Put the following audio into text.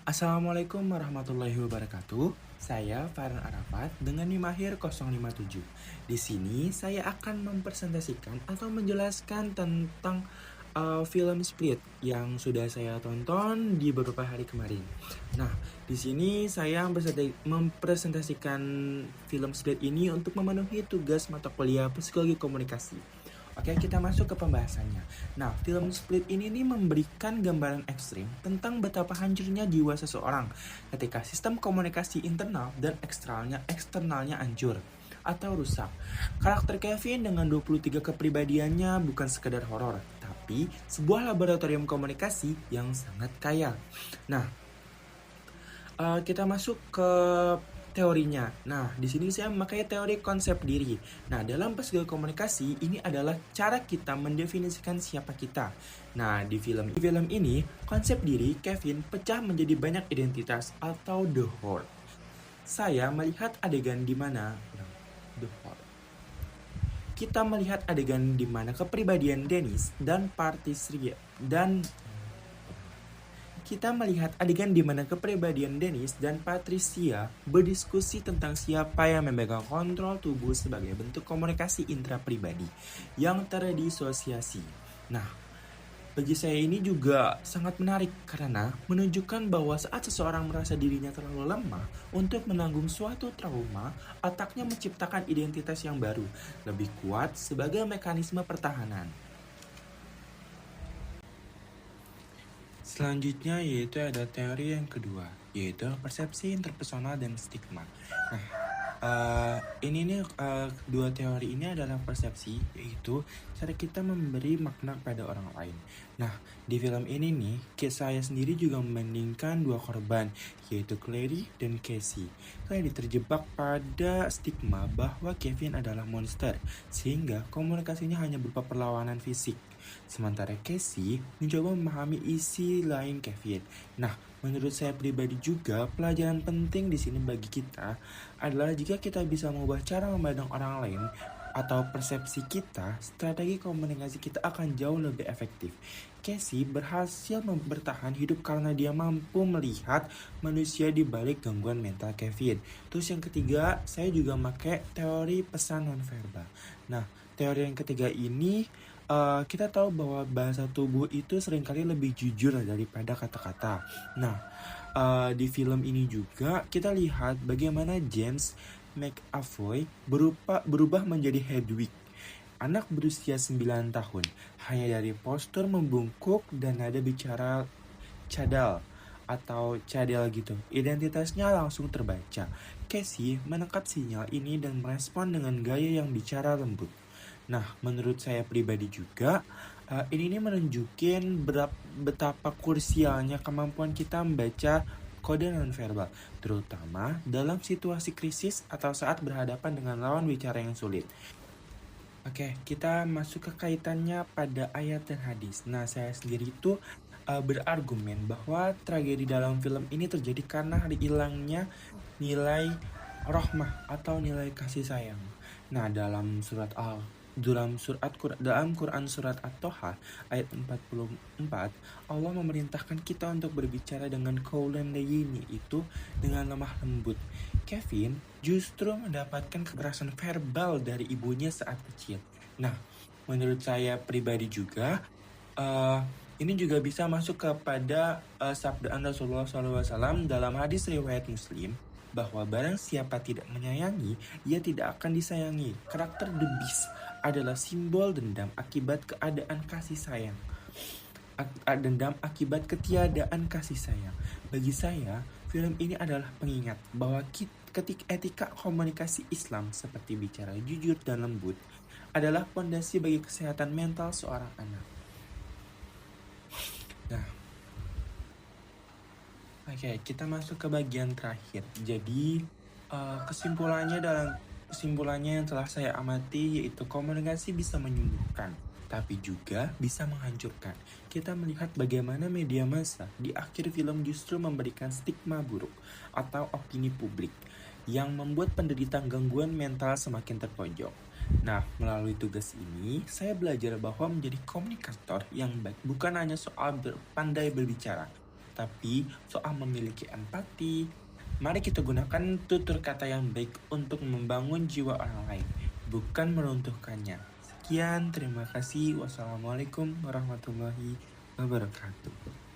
Assalamualaikum warahmatullahi wabarakatuh. Saya Farhan Arafat dengan NIM akhir 057. Di sini saya akan mempresentasikan atau menjelaskan tentang film Split yang sudah saya tonton di beberapa hari kemarin. Nah, di sini saya mempresentasikan film Split ini untuk memenuhi tugas mata kuliah Psikologi Komunikasi. Oke, kita masuk ke pembahasannya. Nah, film Split ini nih memberikan gambaran ekstrim tentang betapa hancurnya jiwa seseorang ketika sistem komunikasi internal dan eksternalnya hancur atau rusak. Karakter Kevin dengan 23 kepribadiannya bukan sekedar horor, tapi sebuah laboratorium komunikasi yang sangat kaya. Nah, kita masuk ke teorinya. Nah, di sini saya memakai teori konsep diri. Nah, dalam psikologi komunikasi ini adalah cara kita mendefinisikan siapa kita. Nah, di film ini konsep diri Kevin pecah menjadi banyak identitas atau the whole. Saya melihat adegan di mana the whole. Kita melihat adegan di mana kepribadian Dennis dan Patricia berdiskusi tentang siapa yang memegang kontrol tubuh sebagai bentuk komunikasi intrapribadi yang terdisosiasi. Nah, bagi saya ini juga sangat menarik karena menunjukkan bahwa saat seseorang merasa dirinya terlalu lemah untuk menanggung suatu trauma, otaknya menciptakan identitas yang baru, lebih kuat sebagai mekanisme pertahanan. Selanjutnya yaitu ada teori yang kedua, yaitu persepsi interpersonal dan stigma. Nah, dua teori ini adalah persepsi, yaitu cara kita memberi makna pada orang lain. Nah, di film ini nih, saya sendiri juga membandingkan dua korban, yaitu Clary dan Casey. Clary terjebak pada stigma bahwa Kevin adalah monster, sehingga komunikasinya hanya berupa perlawanan fisik. Sementara Casey mencoba memahami isi lain Kevin. Nah, menurut saya pribadi juga pelajaran penting di sini bagi kita adalah jika kita bisa mengubah cara memandang orang lain atau persepsi kita, strategi komunikasi kita akan jauh lebih efektif. Casey berhasil bertahan hidup karena dia mampu melihat manusia di balik gangguan mental Kevin. Terus yang ketiga, saya juga pakai teori pesan nonverbal. Nah, teori yang ketiga ini kita tahu bahwa bahasa tubuh itu seringkali lebih jujur daripada kata-kata. Nah, di film ini juga kita lihat bagaimana James McAvoy berubah menjadi Hedwig, anak berusia 9 tahun, hanya dari postur membungkuk dan nada bicara cadel atau cadel gitu. Identitasnya langsung terbaca. Casey menangkap sinyal ini dan merespon dengan gaya yang bicara lembut. Nah, menurut saya pribadi juga, ini menunjukin betapa krusialnya kemampuan kita membaca kode nonverbal, terutama dalam situasi krisis atau saat berhadapan dengan lawan bicara yang sulit. Oke, kita masuk ke kaitannya pada ayat dan hadis. Nah, saya sendiri itu berargumen bahwa tragedi dalam film ini terjadi karena hilangnya nilai rahmah atau nilai kasih sayang. Nah, dalam Quran surat At-Toha ayat 44, Allah memerintahkan kita untuk berbicara dengan qaulan layyin, itu dengan lemah lembut. Kevin justru mendapatkan kekerasan verbal dari ibunya saat kecil. Nah, menurut saya pribadi juga ini juga bisa masuk kepada sabda Rasulullah SAW dalam hadis riwayat Muslim, bahwa barang siapa tidak menyayangi, ia tidak akan disayangi. Karakter The Beast adalah simbol dendam akibat ketiadaan kasih sayang. Bagi saya, film ini adalah pengingat bahwa ketika etika komunikasi Islam seperti bicara jujur dan lembut adalah fondasi bagi kesehatan mental seorang anak. Nah, oke, kita masuk ke bagian terakhir. Jadi, kesimpulannya yang telah saya amati yaitu komunikasi bisa menyembuhkan, tapi juga bisa menghancurkan. Kita melihat bagaimana media massa di akhir film justru memberikan stigma buruk atau opini publik yang membuat penderita gangguan mental semakin terpojok. Nah, melalui tugas ini, saya belajar bahwa menjadi komunikator yang baik bukan hanya soal pandai berbicara, tapi soal memiliki empati. Mari kita gunakan tutur kata yang baik untuk membangun jiwa orang lain, bukan meruntuhkannya. Sekian, terima kasih. Wassalamualaikum warahmatullahi wabarakatuh.